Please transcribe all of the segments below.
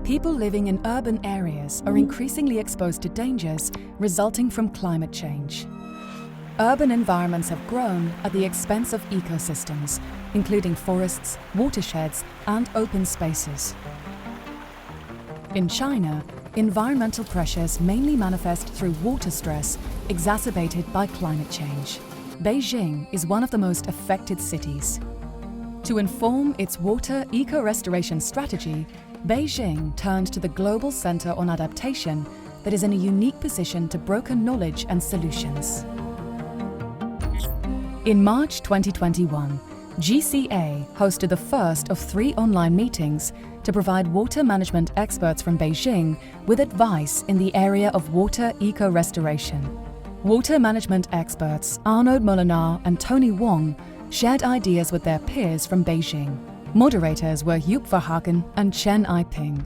People living in urban areas are increasingly exposed to dangers resulting from climate change. Urban environments have grown at the expense of ecosystems, including forests, watersheds, and open spaces. In China, environmental pressures mainly manifest through water stress exacerbated by climate change. Beijing is one of the most affected cities. To inform its water eco-restoration strategy, Beijing turned to the Global Center on Adaptation that is in a unique position to broker knowledge and solutions. In March 2021, GCA hosted the first of 3 online meetings to provide water management experts from Beijing with advice in the area of water eco-restoration. Water management experts Arnaud Molinar and Tony Wong shared ideas with their peers from Beijing. Moderators were Yup Verhagen and Chen Aiping.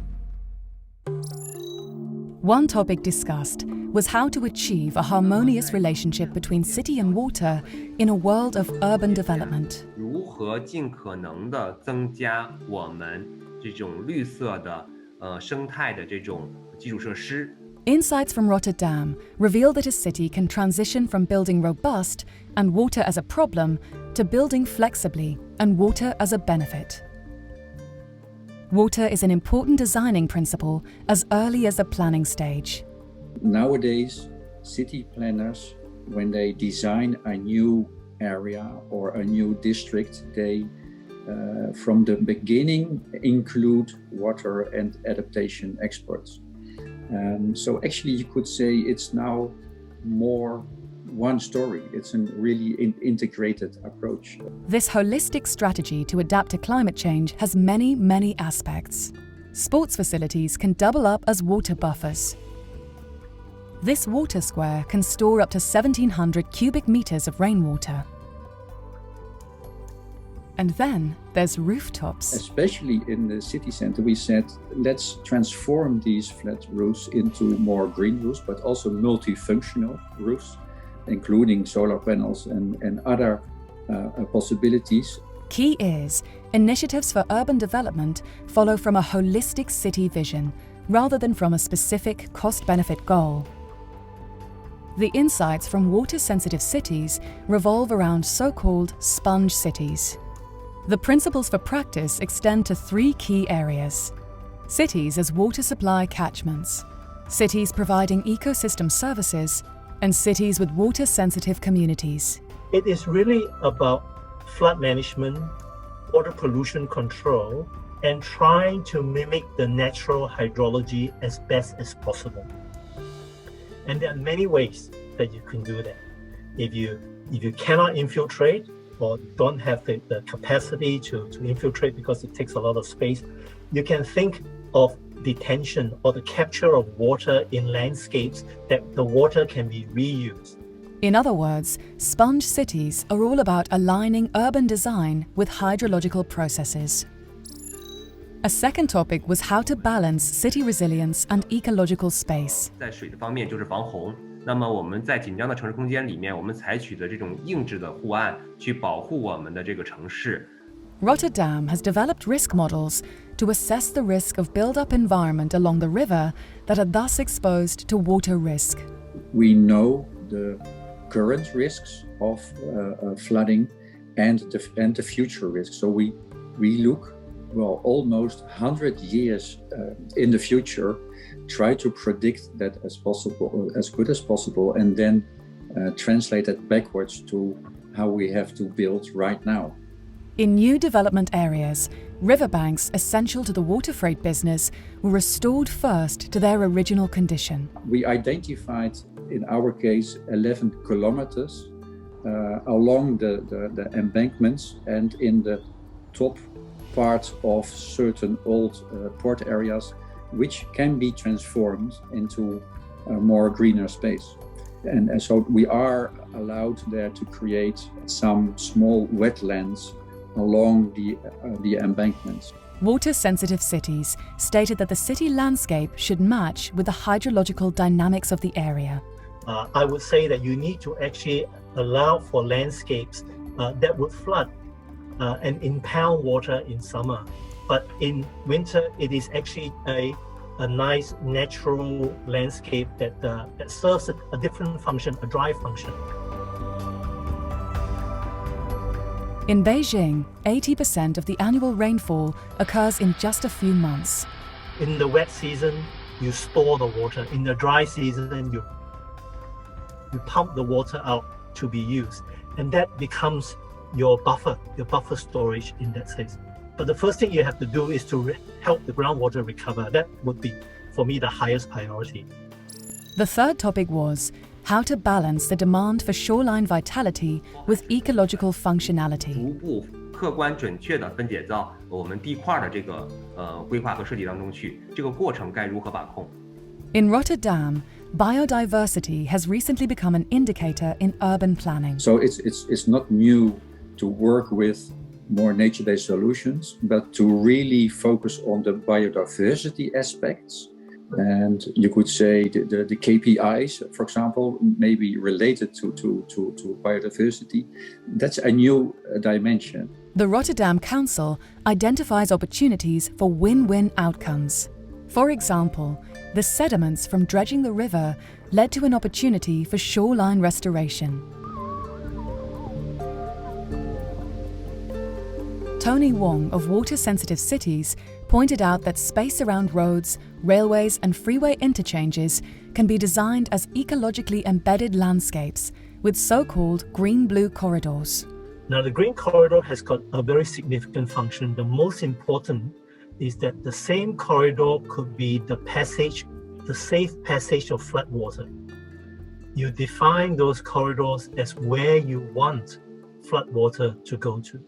One topic discussed was how to achieve a harmonious relationship between city and water in a world of urban development. 如何尽可能地增加我们这种绿色的生态的这种基础设施。 Insights from Rotterdam reveal that a city can transition from building robust and water as a problem to building flexibly and water as a benefit. Water is an important designing principle as early as the planning stage. Nowadays, city planners, when they design a new area or a new district, they from the beginning include water and adaptation experts. So actually you could say it's now more one story. It's a really integrated approach. This holistic strategy to adapt to climate change has many aspects. Sports facilities can double up as water buffers. This water square can store up to 1,700 cubic meters of rainwater. And then there's rooftops. Especially in the city center, we said, let's transform these flat roofs into more green roofs, but also multifunctional roofs, including solar panels and other possibilities. Key is, initiatives for urban development follow from a holistic city vision, rather than from a specific cost-benefit goal. The insights from water-sensitive cities revolve around so-called sponge cities. The principles for practice extend to 3 key areas: cities as water supply catchments, cities providing ecosystem services, and cities with water-sensitive communities. It is really about flood management, water pollution control, and trying to mimic the natural hydrology as best as possible. And there are many ways that you can do that. If you cannot infiltrate, or don't have the capacity to infiltrate because it takes a lot of space, you can think of detention or the capture of water in landscapes that the water can be reused. In other words, sponge cities are all about aligning urban design with hydrological processes. A second topic was how to balance city resilience and ecological space. 在水的方面就是防洪。那么我们在紧张的城市空间里面，我们采取的这种硬质的护岸去保护我们的这个城市。Rotterdam has developed risk models to assess the risk of built-up environment along the river that are thus exposed to water risk. We know the current risks of flooding and the future risks. So we look, well, almost 100 years in the future, try to predict that as possible, as good as possible, and then translate that backwards to how we have to build right now. In new development areas, riverbanks essential to the water freight business were restored first to their original condition. We identified, in our case, 11 kilometers along the embankments and in the top part of certain old port areas, which can be transformed into a more greener space. And so we are allowed there to create some small wetlands along the embankments. Water-sensitive cities stated that the city landscape should match with the hydrological dynamics of the area. I would say that you need to actually allow for landscapes that would flood and impound water in summer. But in winter, it is actually a a nice natural landscape that serves a different function, a dry function. In Beijing, 80% of the annual rainfall occurs in just a few months. In the wet season, you store the water. In the dry season, you pump the water out to be used. And that becomes your buffer storage in that sense. But the first thing you have to do is to help the groundwater recover. That would be, for me, the highest priority. The third topic was how to balance the demand for shoreline vitality with ecological functionality. 逐步客观准确地分解到我们地块的这个规划和设计当中去，这个过程该如何把控？ In Rotterdam, biodiversity has recently become an indicator in urban planning. So it's not new to work with more nature-based solutions, but to really focus on the biodiversity aspects. And you could say the KPIs, for example, may be related to biodiversity. That's a new dimension. The Rotterdam Council identifies opportunities for win-win outcomes. For example, the sediments from dredging the river led to an opportunity for shoreline restoration. Tony Wong of Water Sensitive Cities pointed out that space around roads, railways and freeway interchanges can be designed as ecologically embedded landscapes with so-called green-blue corridors. Now, the green corridor has got a very significant function. The most important is that the same corridor could be the safe passage of floodwater. You define those corridors as where you want floodwater to go to.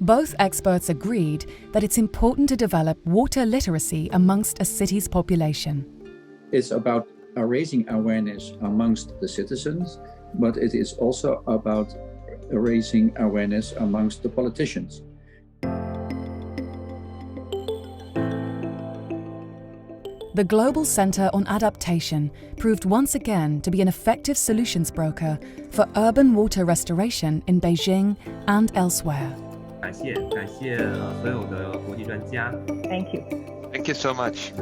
Both experts agreed that it's important to develop water literacy amongst a city's population. It's about raising awareness amongst the citizens, but it is also about raising awareness amongst the politicians. The Global Centre on Adaptation proved once again to be an effective solutions broker for urban water restoration in Beijing and elsewhere. 感谢所有的国际专家。 Thank you. Thank you so much.